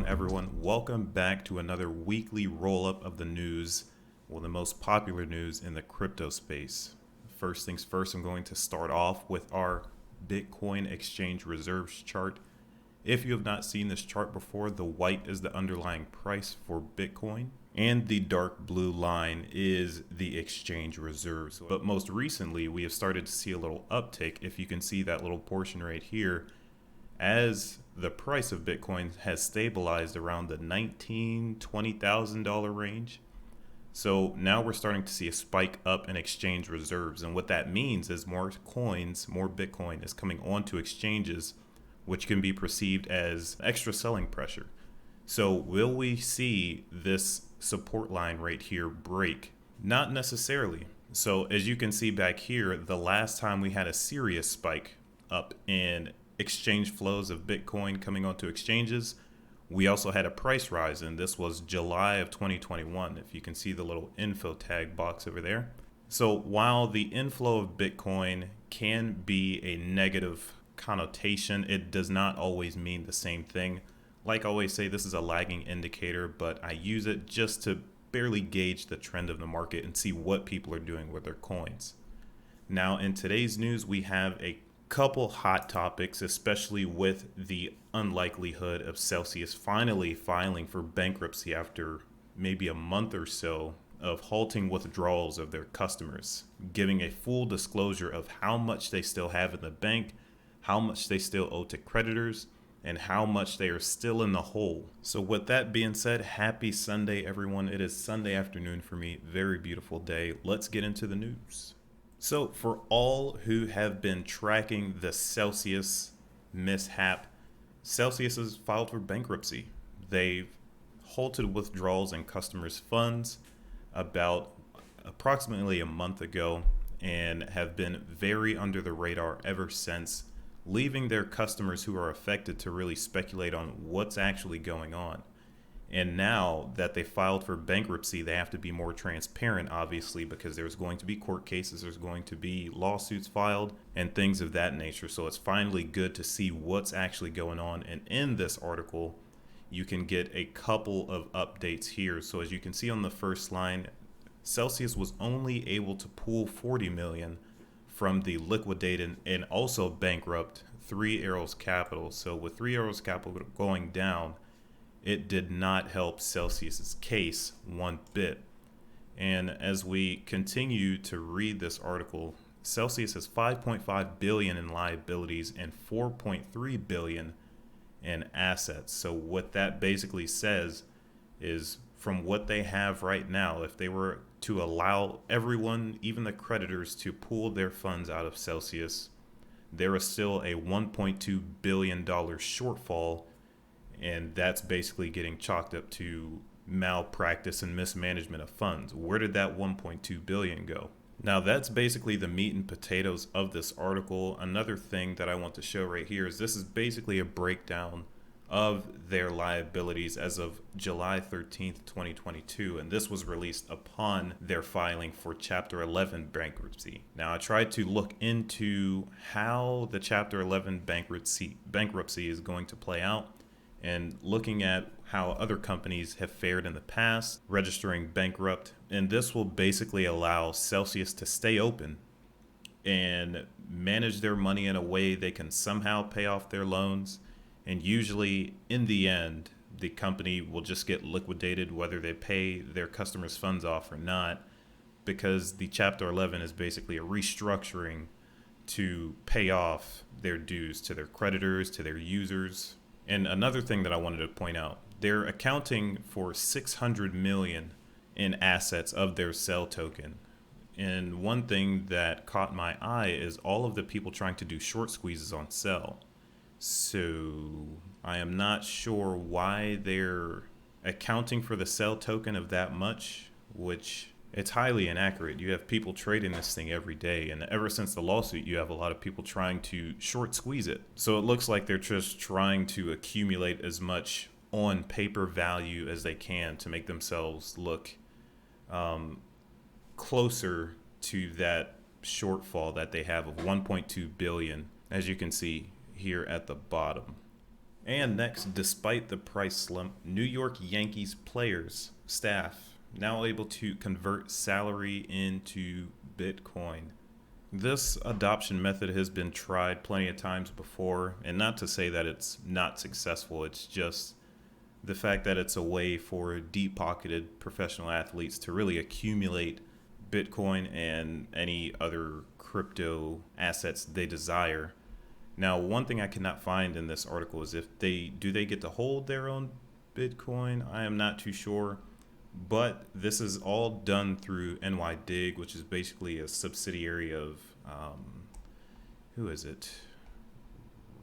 on, everyone? Welcome back to another weekly roll-up of the news, well, the most popular news in the crypto space. First things first, I'm going to start off with our Bitcoin exchange reserves chart. If you have not seen this chart before, the white is the underlying price for Bitcoin, and the dark blue line is the exchange reserves. But most recently, we have started to see a little uptick. If you can see that little portion right here, as the price of Bitcoin has stabilized around the $19,000 to $20,000 range. So now we're starting to see a spike up in exchange reserves. And what that means is more coins, more Bitcoin is coming onto exchanges, which can be perceived as extra selling pressure. So will we see this support line right here break? Not necessarily. So as you can see back here, the last time we had a serious spike up in exchange flows of Bitcoin coming onto exchanges, we also had a price rise, and this was July of 2021. If you can see the little info tag box over there. So while the inflow of Bitcoin can be a negative connotation, it does not always mean the same thing. Like I always say, this is a lagging indicator, but I use it just to barely gauge the trend of the market and see what people are doing with their coins. Now, in today's news, we have a couple hot topics, especially with the unlikelihood of Celsius finally filing for bankruptcy after maybe a month or so of halting withdrawals of their customers, giving a full disclosure of how much they still have in the bank, how much they still owe to creditors, and how much they are still in the hole. So with that being said, happy Sunday, everyone. It is Sunday afternoon for me. Very beautiful day. Let's get into the news. So for all who have been tracking the Celsius mishap, Celsius has filed for bankruptcy. They've halted withdrawals in customers' funds about approximately a month ago and have been very under the radar ever since, leaving their customers who are affected to really speculate on what's actually going on. And now that they filed for bankruptcy, they have to be more transparent, obviously, because there's going to be court cases, there's going to be lawsuits filed, and things of that nature. So it's finally good to see what's actually going on. And in this article, you can get a couple of updates here. So as you can see on the first line, Celsius was only able to pull 40 million from the liquidated and also bankrupt Three Arrows Capital. So with Three Arrows Capital going down, it did not help Celsius's case one bit. And as we continue to read this article, Celsius has 5.5 billion in liabilities and 4.3 billion in assets. So what that basically says is, from what they have right now, if they were to allow everyone, even the creditors, to pull their funds out of Celsius, there is still a $1.2 billion shortfall. And that's basically getting chalked up to malpractice and mismanagement of funds. Where did that 1.2 billion go? Now that's basically the meat and potatoes of this article. Another thing that I want to show right here is this is basically a breakdown of their liabilities as of July 13th, 2022. And this was released upon their filing for Chapter 11 bankruptcy. Now I tried to look into how the Chapter 11 bankruptcy is going to play out, and looking at how other companies have fared in the past, registering bankrupt. And this will basically allow Celsius to stay open and manage their money in a way they can somehow pay off their loans. And usually in the end, the company will just get liquidated whether they pay their customers' funds off or not, because the Chapter 11 is basically a restructuring to pay off their dues to their creditors, to their users. And another thing that I wanted to point out, they're accounting for 600 million in assets of their Cell token. And one thing that caught my eye is all of the people trying to do short squeezes on Cell. So I am not sure why they're accounting for the Cell token of that much, which it's highly inaccurate. You have people trading this thing every day, and ever since the lawsuit, you have a lot of people trying to short squeeze it. So it looks like they're just trying to accumulate as much on paper value as they can to make themselves look closer to that shortfall that they have of 1.2 billion, as you can see here at the bottom. And next, despite the price slump, New York Yankees players, staff, now able to convert salary into Bitcoin. This adoption method has been tried plenty of times before, and not to say that it's not successful, it's just the fact that it's a way for deep pocketed professional athletes to really accumulate Bitcoin and any other crypto assets they desire. Now, one thing I cannot find in this article is if they get to hold their own Bitcoin. I am not too sure, but this is all done through NYDIG, which is basically a subsidiary of who is it?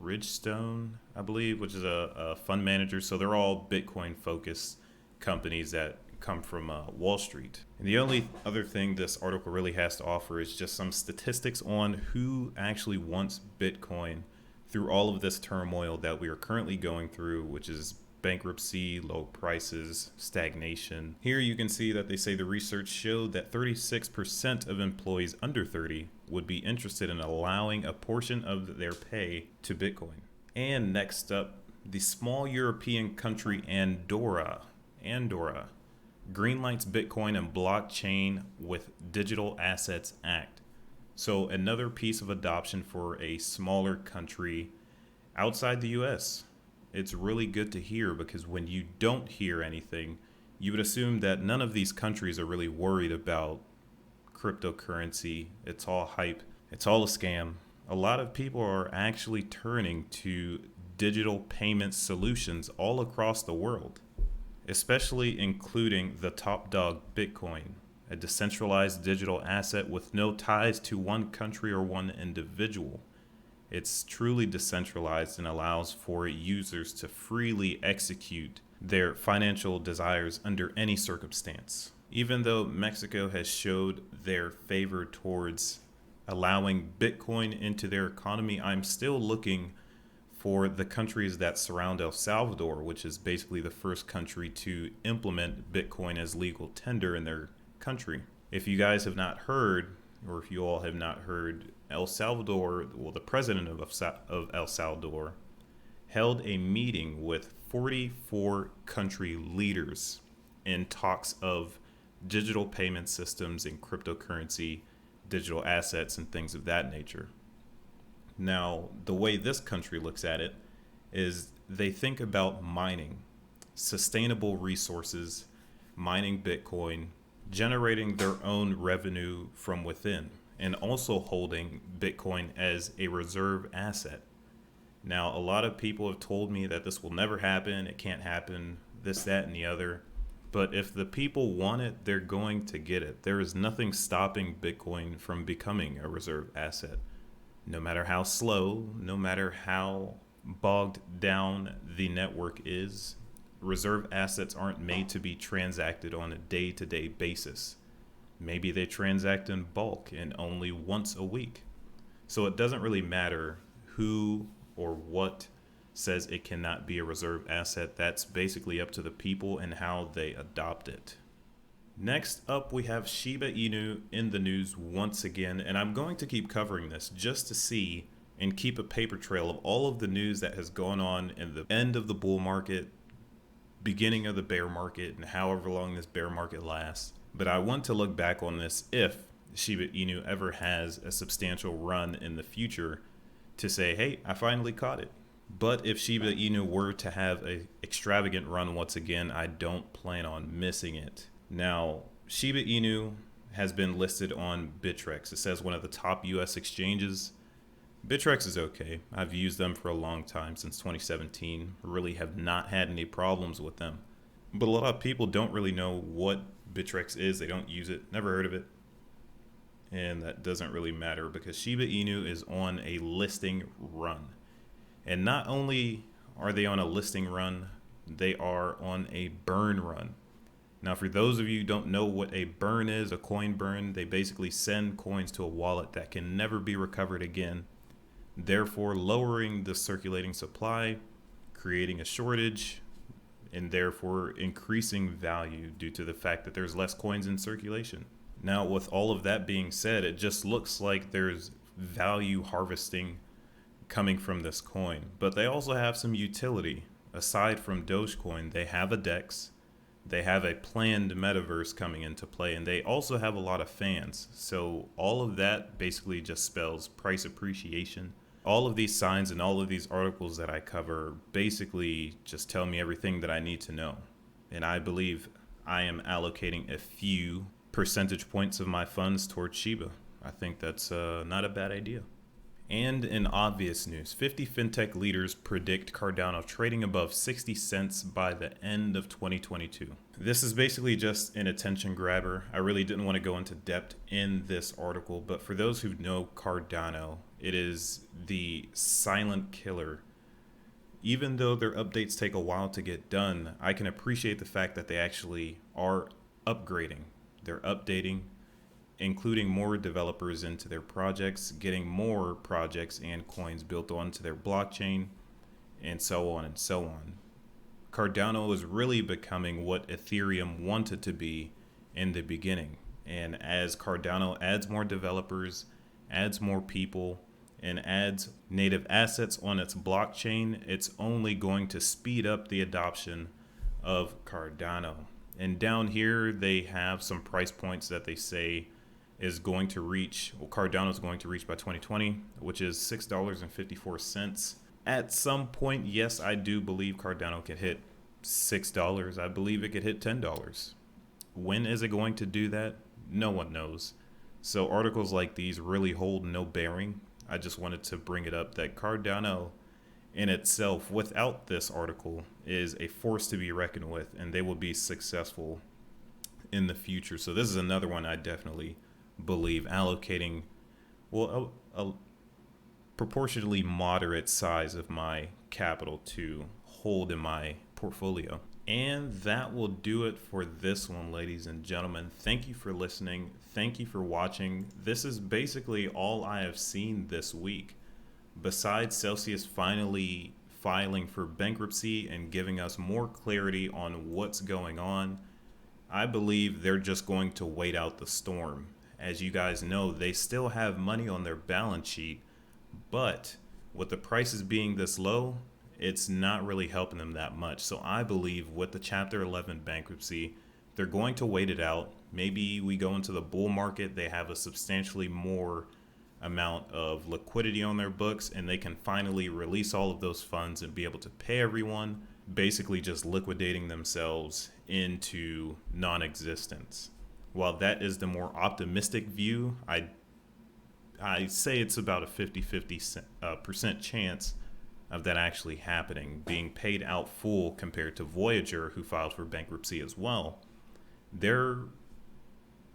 Ridgestone, I believe, which is a fund manager. So they're all Bitcoin focused companies that come from Wall Street. And the only other thing this article really has to offer is just some statistics on who actually wants Bitcoin through all of this turmoil that we are currently going through, which is bankruptcy, low prices, stagnation. Here you can see that they say the research showed that 36% of employees under 30 would be interested in allowing a portion of their pay to Bitcoin. And next up, the small European country Andorra greenlights Bitcoin and blockchain with Digital Assets Act. So another piece of adoption for a smaller country outside the US. It's really good to hear, because when you don't hear anything, you would assume that none of these countries are really worried about cryptocurrency. It's all hype. It's all a scam. A lot of people are actually turning to digital payment solutions all across the world, especially including the top dog Bitcoin, a decentralized digital asset with no ties to one country or one individual. It's truly decentralized and allows for users to freely execute their financial desires under any circumstance. Even though Mexico has showed their favor towards allowing Bitcoin into their economy, I'm still looking for the countries that surround El Salvador, which is basically the first country to implement Bitcoin as legal tender in their country. If you guys have not heard, or if you all have not heard, El Salvador, well, the president of El Salvador held a meeting with 44 country leaders in talks of digital payment systems and cryptocurrency, digital assets, and things of that nature. Now, the way this country looks at it is they think about mining, sustainable resources, mining Bitcoin, generating their own revenue from within, and also holding Bitcoin as a reserve asset. Now, a lot of people have told me that this will never happen, it can't happen, this, that, and the other. But if the people want it, they're going to get it. There is nothing stopping Bitcoin from becoming a reserve asset. No matter how slow, no matter how bogged down the network is, reserve assets aren't made to be transacted on a day-to-day basis. Maybe they transact in bulk and only once a week. So it doesn't really matter who or what says it cannot be a reserve asset. That's basically up to the people and how they adopt it. Next up, we have Shiba Inu in the news once again, and I'm going to keep covering this just to see and keep a paper trail of all of the news that has gone on in the end of the bull market, beginning of the bear market, and however long this bear market lasts. But I want to look back on this if Shiba Inu ever has a substantial run in the future to say, hey, I finally caught it. But if Shiba Inu were to have an extravagant run once again, I don't plan on missing it. Now, Shiba Inu has been listed on Bittrex. It says one of the top US exchanges. Bittrex is okay. I've used them for a long time, since 2017. Really have not had any problems with them. But a lot of people don't really know what Bittrex is. They don't use it. Never heard of it. And that doesn't really matter, because Shiba Inu is on a listing run. And not only are they on a listing run, they are on a burn run. Now, for those of you who don't know what a burn is, a coin burn, they basically send coins to a wallet that can never be recovered again, therefore lowering the circulating supply, creating a shortage, and therefore increasing value due to the fact that there's less coins in circulation. Now, with all of that being said, it just looks like there's value harvesting coming from this coin, but they also have some utility. Aside from Dogecoin, they have a DEX, they have a planned metaverse coming into play, and they also have a lot of fans. So all of that basically just spells price appreciation. All of these signs and all of these articles that I cover basically just tell me everything that I need to know. And I believe I am allocating a few percentage points of my funds towards SHIB. I think that's not a bad idea. And in obvious news, 50 fintech leaders predict Cardano trading above 60 cents by the end of 2022. This is basically just an attention grabber. I really didn't want to go into depth in this article, but for those who know Cardano, it is the silent killer. Even though their updates take a while to get done, I can appreciate the fact that they actually are upgrading. They're updating, including more developers into their projects, getting more projects and coins built onto their blockchain, and so on and so on. Cardano is really becoming what Ethereum wanted to be in the beginning. And as Cardano adds more developers, adds more people, and adds native assets on its blockchain, it's only going to speed up the adoption of Cardano. And down here, they have some price points that they say is going to reach, Cardano is going to reach by 2020, which is $6.54. At some point, yes, I do believe Cardano could hit $6. I believe it could hit $10. When is it going to do that? No one knows. So articles like these really hold no bearing. I just wanted to bring it up that Cardano in itself, without this article, is a force to be reckoned with, and they will be successful in the future. So this is another one I definitely believe allocating, well, a proportionally moderate size of my capital to hold in my portfolio. And that will do it for this one, ladies and gentlemen. Thank you for listening. Thank you for watching. This is basically all I have seen this week. Besides Celsius finally filing for bankruptcy and giving us more clarity on what's going on, I believe they're just going to wait out the storm. As you guys know, they still have money on their balance sheet, but with the prices being this low, it's not really helping them that much. So I believe with the Chapter 11 bankruptcy, they're going to wait it out. Maybe we go into the bull market, they have a substantially more amount of liquidity on their books, and they can finally release all of those funds and be able to pay everyone, basically just liquidating themselves into non-existence. While that is the more optimistic view, I say it's about a 50-50% chance of that actually happening, being paid out full compared to Voyager, who filed for bankruptcy as well. They're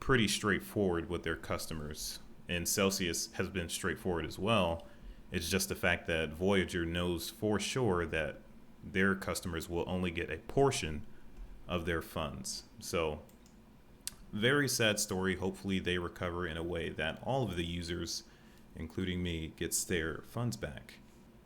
pretty straightforward with their customers, and Celsius has been straightforward as well. It's just the fact that Voyager knows for sure that their customers will only get a portion of their funds. So very sad story. Hopefully they recover in a way that all of the users, including me, gets their funds back.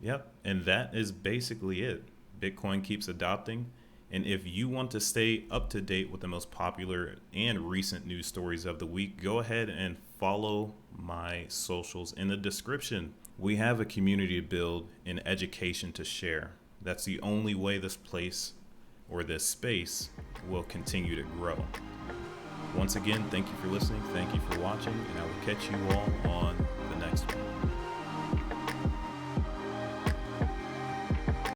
Yep, and that is basically it. Bitcoin keeps adopting, and if you want to stay up to date with the most popular and recent news stories of the week, go ahead and follow my socials in the description. We have a community to build and education to share. That's the only way this place or this space will continue to grow. Once again, thank you for listening, thank you for watching, and I will catch you all on the next one.